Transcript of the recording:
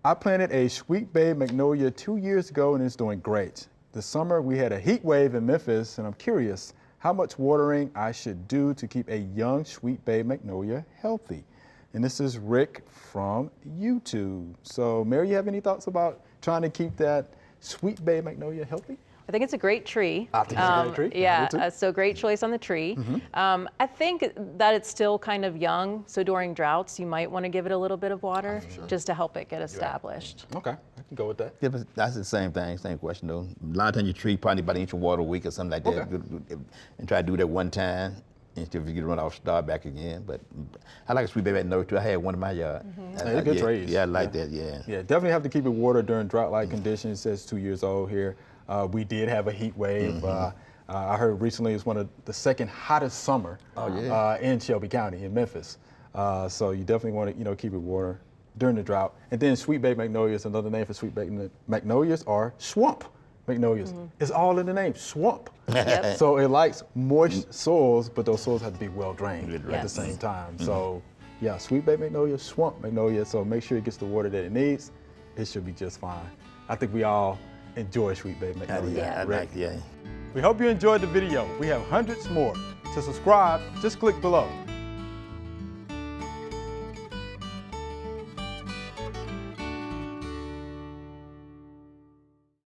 I planted a sweet bay magnolia 2 years ago and it's doing great. This summer we had a heat wave in Memphis and I'm curious how much watering I should do to keep a young sweet bay magnolia healthy. And this is Rick from YouTube. So Mary, you have any thoughts about trying to keep that sweet bay magnolia healthy? I think it's a great tree. I think it's a great tree. Yeah, so great choice on the tree. I think that it's still kind of young, so during droughts, you might want to give it a little bit of water just to help it get established. Okay, I can go with that. Yeah, but that's the same thing, same question though. A lot of times you treat probably about an inch of water a week or something like that, and try to do that one time instead of you run off, start back again. But I like a sweet bay magnolia too. I had one in my yard. Hey, good trees. Yeah, I like that. Yeah. Yeah, definitely have to keep it watered during drought-like conditions. It says 2 years old here. We did have a heat wave. I heard recently it's one of the second hottest summer in Shelby County, in Memphis. So you definitely want to, keep it watered during the drought. And then sweet bay magnolias, another name for sweet bay magnolias are swamp magnolias. It's all in the name, swamp. So it likes moist soils, but those soils have to be well drained at the same time. So yeah, sweet bay magnolia, swamp magnolia. So make sure it gets the water that it needs. It should be just fine. I think we all enjoy sweet bay magnolia. Yeah. We hope you enjoyed the video. We have hundreds more. To subscribe, just click below.